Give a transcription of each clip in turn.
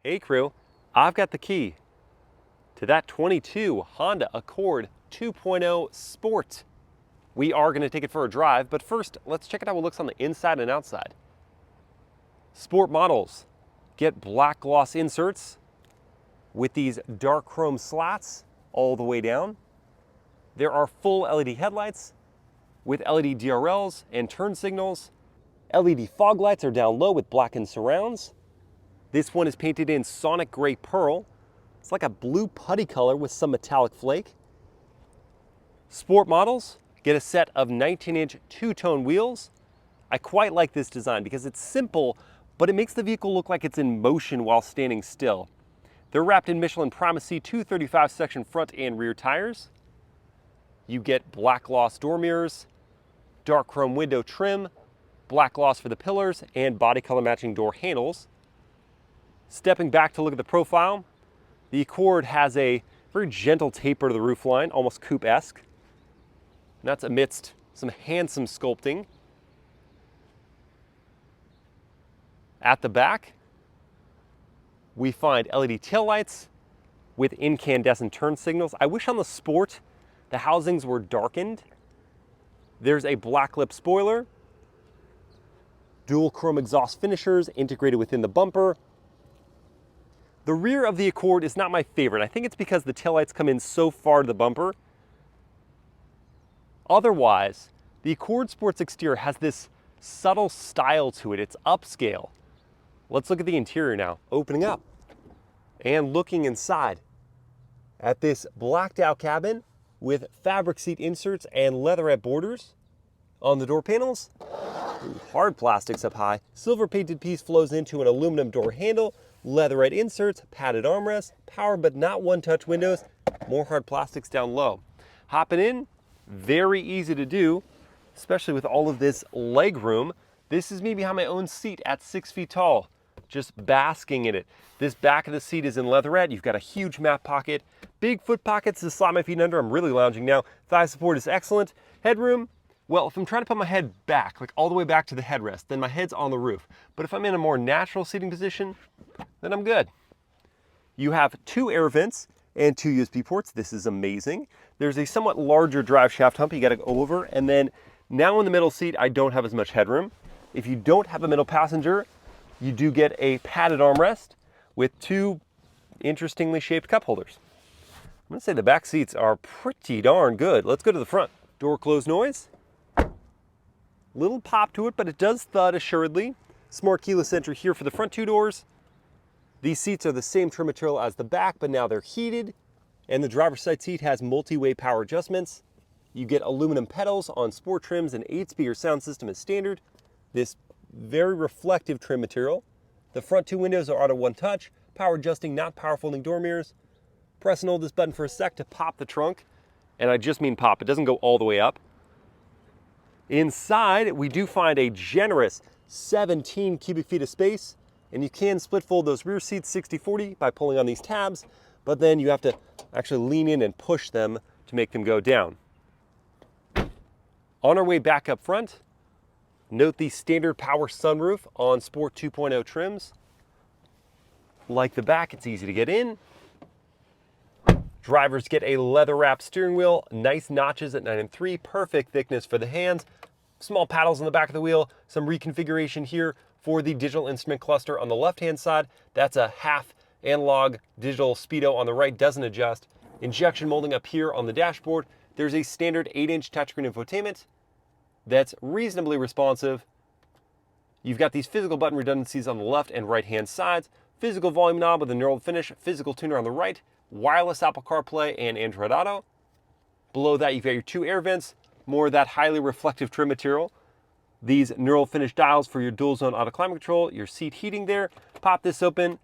Hey crew, I've got the key to that 22 Honda Accord 2.0 Sport. We are going to take it for a drive, but first let's check out how it looks on the inside and outside. Sport models get black gloss inserts with these dark chrome slats all the way down. There are full LED headlights with LED DRLs and turn signals. LED fog lights are down low with blackened surrounds. This one is painted in Sonic Gray Pearl. It's like a blue putty color with some metallic flake. Sport models get a set of 19-inch two-tone wheels. I quite like this design because it's simple, but it makes the vehicle look like it's in motion while standing still. They're wrapped in Michelin Primacy 235 section front and rear tires. You get black gloss door mirrors, dark chrome window trim, black gloss for the pillars, and body color matching door handles. Stepping back to look at the profile, the Accord has a very gentle taper to the roofline, almost coupe-esque. That's amidst some handsome sculpting. At the back, we find LED taillights with incandescent turn signals. I wish on the Sport the housings were darkened. There's a black lip spoiler, dual chrome exhaust finishers integrated within the bumper. The rear of the Accord is not my favorite. I think it's because the taillights come in so far to the bumper. Otherwise, the Accord Sport's exterior has this subtle style to it. It's upscale. Let's look at the interior now. Opening up and looking inside at this blacked out cabin with fabric seat inserts and leatherette borders on the door panels. Hard plastics up high. Silver painted piece flows into an aluminum door handle. Leatherette inserts, padded armrests, power but not one-touch windows, more hard plastics down low. Hopping in, very easy to do, especially with all of this leg room. This is me behind my own seat at 6 feet tall, just basking in it. This back of the seat is in leatherette. You've got a huge map pocket, big foot pockets to slide my feet under. I'm really lounging now. Thigh support is excellent. Headroom, well, if I'm trying to put my head back, like all the way back to the headrest, then my head's on the roof. But if I'm in a more natural seating position, then I'm good. You have 2 air vents and 2 USB ports. This is amazing. There's a somewhat larger drive shaft hump you got to go over, and then now in the middle seat, I don't have as much headroom. If you don't have a middle passenger, you do get a padded armrest with 2 interestingly shaped cup holders. I'm gonna say the back seats are pretty darn good. Let's go to the front. Door close noise. Little pop to it, but it does thud assuredly. Smart keyless entry here for the front 2 doors. These seats are the same trim material as the back, but now they're heated. And the driver's side seat has multi-way power adjustments. You get aluminum pedals on Sport trims and 8-speaker sound system as standard. This very reflective trim material. The front 2 windows are auto one touch, power adjusting, not power folding door mirrors. Press and hold this button for a sec to pop the trunk. And I just mean pop, it doesn't go all the way up. Inside, we do find a generous 17 cubic feet of space, and you can split fold those rear seats 60-40 by pulling on these tabs, but then you have to actually lean in and push them to make them go down. On our way back up front, note the standard power sunroof on Sport 2.0 trims. Like the back, it's easy to get in. Drivers get a leather-wrapped steering wheel, nice notches at 9 3, perfect thickness for the hands, small paddles on the back of the wheel, some reconfiguration here for the digital instrument cluster on the left-hand side. That's a half analog digital speedo on the right, doesn't adjust. Injection molding up here on the dashboard. There's a standard 8-inch touchscreen infotainment that's reasonably responsive. You've got these physical button redundancies on the left and right-hand sides, physical volume knob with a knurled finish, physical tuner on the right, wireless Apple CarPlay and Android Auto. Below that, you've got your 2 air vents, more of that highly reflective trim material. These knurled finish dials for your dual zone auto climate control, your seat heating there. Pop this open.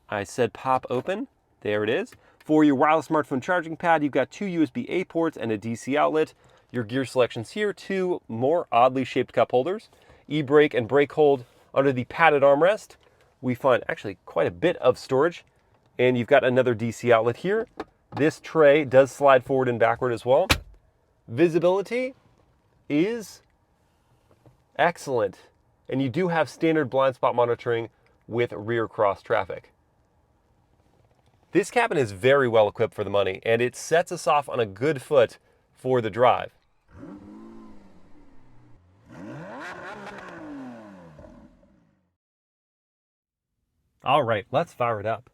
I said pop open. There it is. For your wireless smartphone charging pad, you've got 2 USB-A ports and a DC outlet. Your gear selections here, 2 more oddly shaped cup holders. E-brake and brake hold under the padded armrest. We find actually quite a bit of storage. And you've got another DC outlet here. This tray does slide forward and backward as well. Visibility is excellent. And you do have standard blind spot monitoring with rear cross traffic. This cabin is very well equipped for the money, and it sets us off on a good foot for the drive. All right, let's fire it up.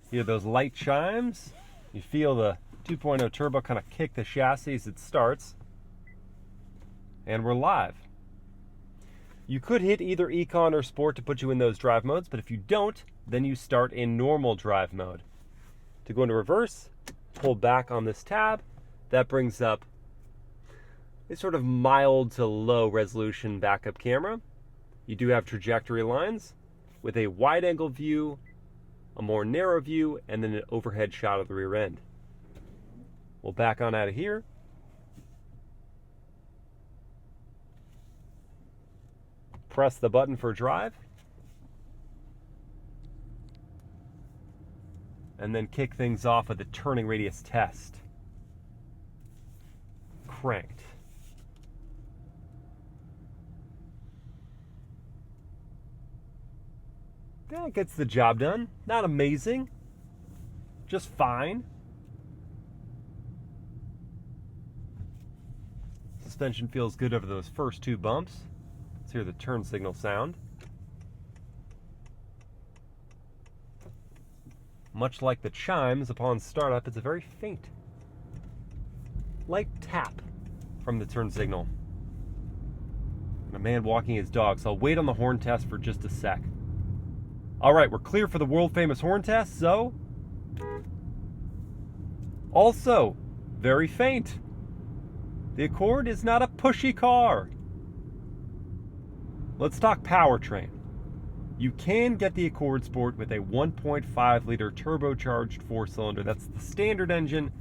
Hear those light chimes? You feel the 2.0 turbo kind of kick the chassis as it starts. And we're live. You could hit either Econ or Sport to put you in those drive modes, but if you don't, then you start in normal drive mode. To go into reverse, pull back on this tab. That brings up a sort of mild to low resolution backup camera. You do have trajectory lines with a wide angle view, a more narrow view, and then an overhead shot of the rear end. We'll back on out of here. Press the button for drive. And then kick things off with a turning radius test. Cranked. That gets the job done. Not amazing. Just fine. Suspension feels good over those first two bumps. Let's hear the turn signal sound. Much like the chimes upon startup, it's a very faint, light tap from the turn signal. And a man walking his dog, so I'll wait on the horn test for just a sec. All right, we're clear for the world famous horn test, so also very faint. The Accord is not a pushy car. Let's talk powertrain. You can get the Accord Sport with a 1.5 liter turbocharged 4-cylinder. That's the standard engine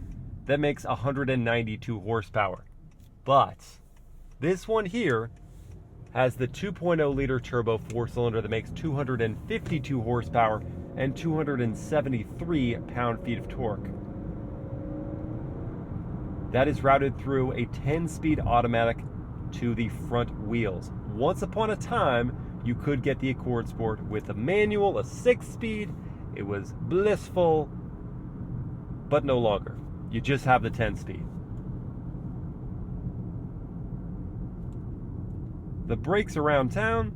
that makes 192 horsepower. But this one here has the 2.0 liter turbo 4-cylinder that makes 252 horsepower and 273 pound-feet of torque. That is routed through a 10-speed automatic to the front wheels. Once upon a time, you could get the Accord Sport with a manual, a 6-speed. It was blissful, but no longer. You just have the 10-speed. The brakes around town,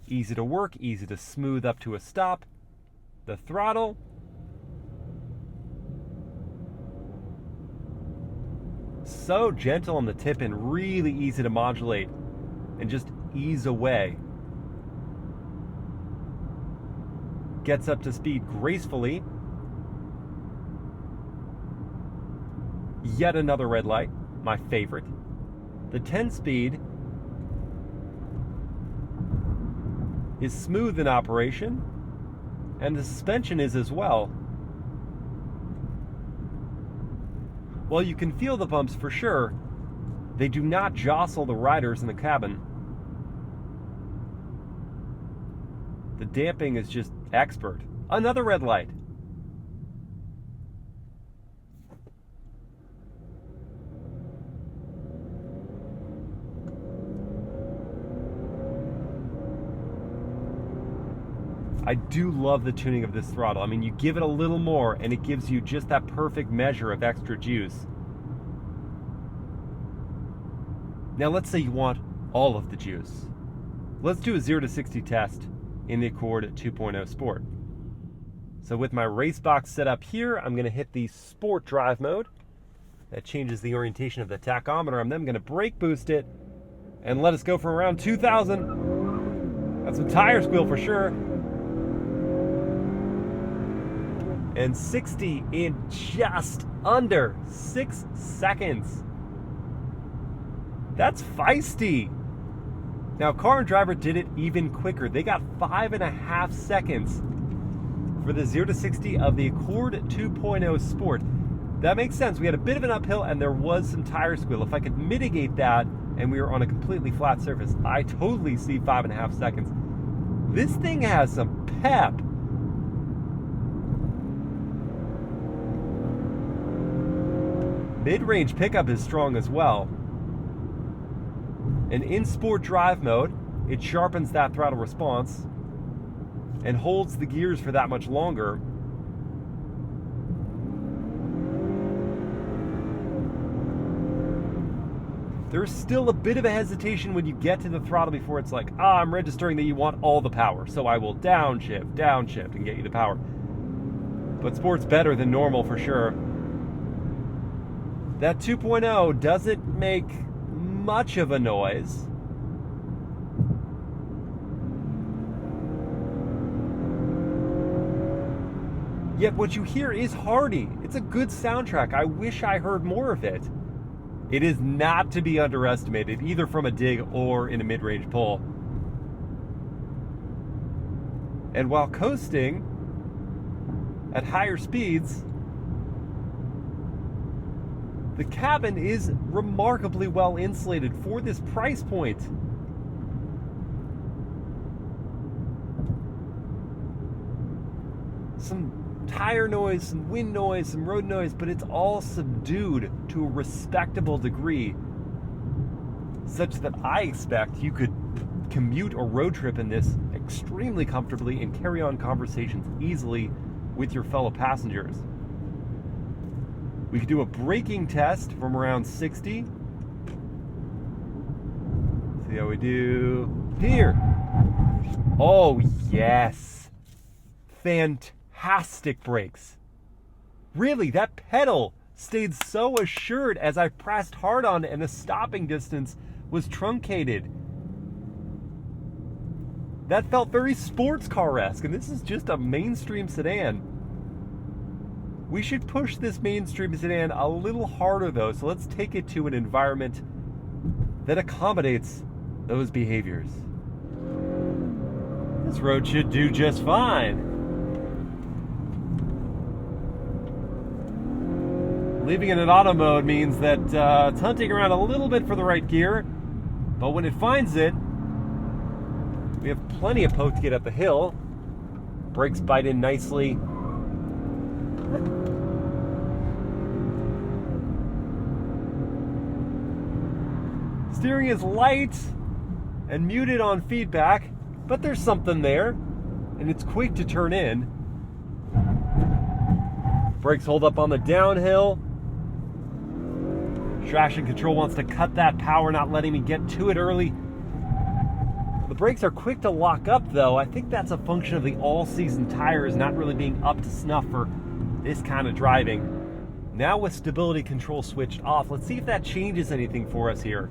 easy to work, easy to smooth up to a stop. The throttle, so gentle on the tip and really easy to modulate and just ease away. Gets up to speed gracefully. Yet another red light, my favorite. The 10-speed is smooth in operation, and the suspension is as well. While you can feel the bumps for sure, they do not jostle the riders in the cabin. The damping is just expert. Another red light. I do love the tuning of this throttle. I mean, you give it a little more and it gives you just that perfect measure of extra juice. Now let's say you want all of the juice. Let's do a 0 to 60 test in the Accord 2.0 Sport. So with my race box set up here, I'm going to hit the Sport drive mode. That changes the orientation of the tachometer. I'm then going to brake boost it and let us go for around 2,000. That's some tire squeal for sure. And 60 in just under 6 seconds. That's feisty. Now, Car and Driver did it even quicker. They got 5.5 seconds for the 0 to 60 of the Accord 2.0 Sport. That makes sense. We had a bit of an uphill and there was some tire squeal. If I could mitigate that and we were on a completely flat surface, I totally see 5.5 seconds. This thing has some pep. Mid-range pickup is strong as well. And in sport drive mode, it sharpens that throttle response and holds the gears for that much longer. There's still a bit of a hesitation when you get to the throttle before it's like, I'm registering that you want all the power, so I will downshift, and get you the power. But sport's better than normal for sure. That 2.0 doesn't make much of a noise. Yet what you hear is hearty. It's a good soundtrack. I wish I heard more of it. It is not to be underestimated, either from a dig or in a mid-range pull. And while coasting at higher speeds, the cabin is remarkably well insulated for this price point. Some tire noise, some wind noise, some road noise, but it's all subdued to a respectable degree, such that I expect you could commute or road trip in this extremely comfortably and carry on conversations easily with your fellow passengers. We could do a braking test from around 60. See how we do here. Oh, yes. Fantastic brakes. Really, that pedal stayed so assured as I pressed hard on it and the stopping distance was truncated. That felt very sports car-esque, and this is just a mainstream sedan. We should push this mainstream sedan a little harder though, so let's take it to an environment that accommodates those behaviors. This road should do just fine. Leaving it in auto mode means that it's hunting around a little bit for the right gear, but when it finds it, we have plenty of poke to get up the hill. Brakes bite in nicely. Steering is light and muted on feedback, but there's something there, and it's quick to turn in. Brakes hold up on the downhill. Traction control wants to cut that power, not letting me get to it early. The brakes are quick to lock up though. I think that's a function of the all-season tires not really being up to snuff for this kind of driving. Now with stability control switched off, let's see if that changes anything for us here.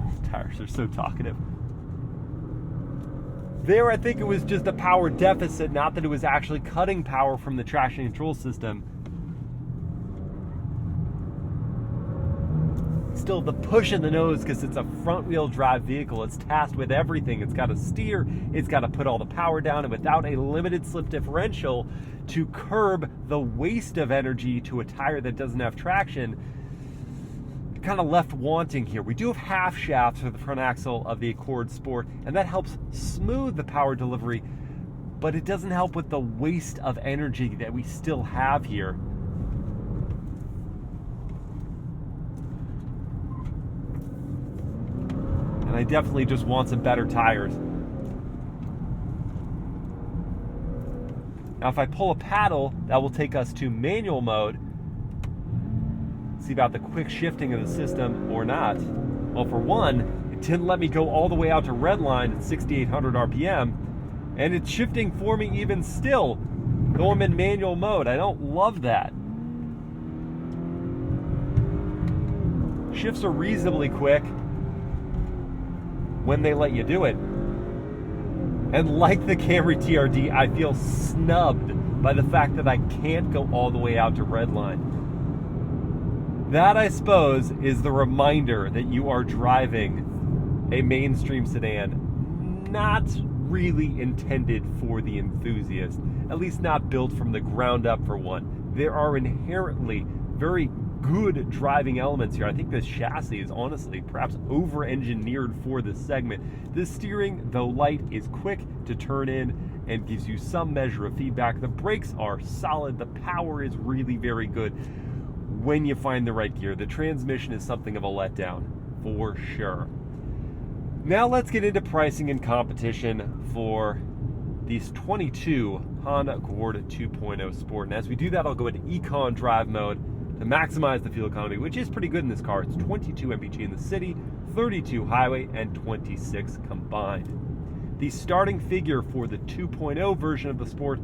These tires are so talkative. There, I think it was just a power deficit, not that it was actually cutting power from the traction control system. Still, the push in the nose, because it's a front-wheel drive vehicle, it's tasked with everything. It's got to steer, it's got to put all the power down, and without a limited slip differential to curb the waste of energy to a tire that doesn't have traction, kind of left wanting here. We do have half shafts for the front axle of the Accord Sport, and that helps smooth the power delivery, but it doesn't help with the waste of energy that we still have here. And I definitely just want some better tires. Now if I pull a paddle, that will take us to manual mode. See about the quick shifting of the system or not. Well, for one, it didn't let me go all the way out to redline at 6,800 RPM, and it's shifting for me even still, though I'm in manual mode. I don't love that. Shifts are reasonably quick when they let you do it. And like the Camry TRD, I feel snubbed by the fact that I can't go all the way out to redline. That, I suppose, is the reminder that you are driving a mainstream sedan not really intended for the enthusiast, at least not built from the ground up for one. There are inherently very good driving elements here. I think this chassis is honestly perhaps over-engineered for this segment. The steering, though light, is quick to turn in and gives you some measure of feedback. The brakes are solid. The power is really very good when you find the right gear. The transmission is something of a letdown for sure. Now let's get into pricing and competition for these 22 Honda Accord 2.0 Sport. And as we do that, I'll go into Econ drive mode to maximize the fuel economy, which is pretty good in this car. It's 22 mpg in the city, 32 highway, and 26 combined. The starting figure for the 2.0 version of the Sport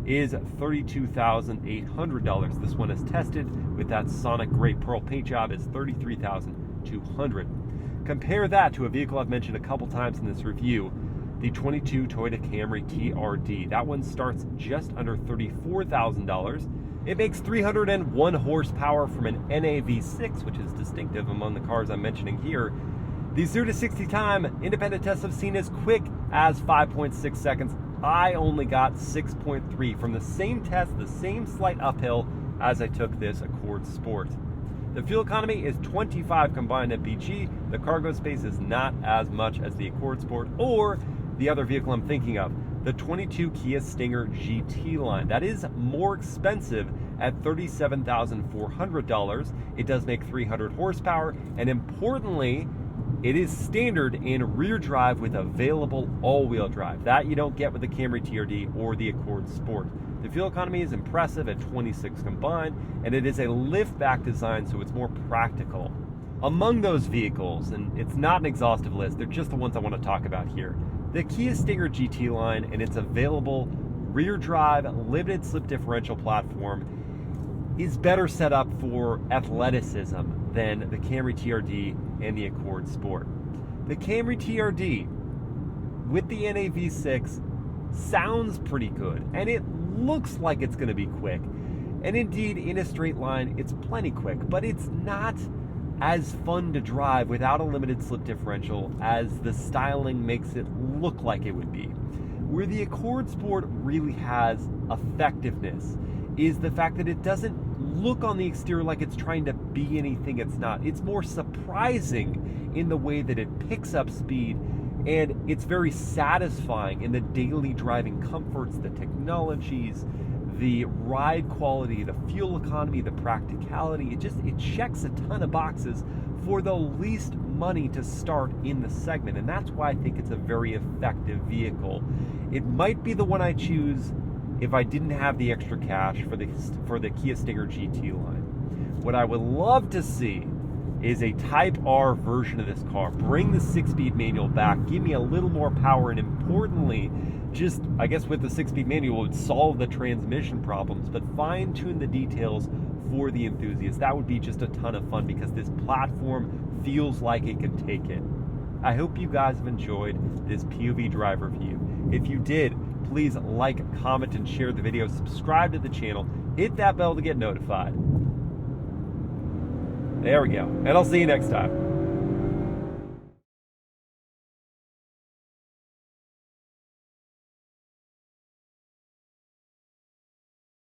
is $32,800. This one is tested with that Sonic Gray Pearl paint job is $33,200. Compare that to a vehicle I've mentioned a couple times in this review, the 22 Toyota Camry TRD. That one starts just under $34,000. It makes 301 horsepower from an NAV6, which is distinctive among the cars I'm mentioning here. The 0 to 60 time, independent tests have seen as quick as 5.6 seconds. I only got 6.3 from the same test, the same slight uphill as I took this Accord Sport. The fuel economy is 25 combined mpg. The cargo space is not as much as the Accord Sport or the other vehicle I'm thinking of, the 22 Kia Stinger GT line. That is more expensive at $37,400. It does make 300 horsepower, and importantly, it is standard in rear drive with available all-wheel drive. That you don't get with the Camry TRD or the Accord Sport. The fuel economy is impressive at 26 combined, and it is a lift-back design, so it's more practical. Among those vehicles, and it's not an exhaustive list, they're just the ones I want to talk about here, the Kia Stinger GT line and its available rear drive limited slip differential platform is better set up for athleticism than the Camry TRD and the Accord Sport. The Camry TRD with the NAV6 sounds pretty good, and it looks like it's going to be quick. And indeed, in a straight line, it's plenty quick, but it's not as fun to drive without a limited slip differential as the styling makes it look like it would be. Where the Accord Sport really has effectiveness is the fact that it doesn't look on the exterior like it's trying to be anything it's not. It's more surprising in the way that it picks up speed, and it's very satisfying in the daily driving comforts, the technologies, the ride quality, the fuel economy, the practicality. It checks a ton of boxes for the least money to start in the segment, and that's why I think it's a very effective vehicle. It might be the one I choose if I didn't have the extra cash for the Kia Stinger GT line. What I would love to see is a Type R version of this car. Bring the 6-speed manual back, give me a little more power, and importantly, just, I guess with the 6-speed manual, it would solve the transmission problems, but fine-tune the details for the enthusiast. That would be just a ton of fun because this platform feels like it can take it. I hope you guys have enjoyed this POV drive review. If you did, please like, comment, and share the video. Subscribe to the channel. Hit that bell to get notified. There we go. And I'll see you next time.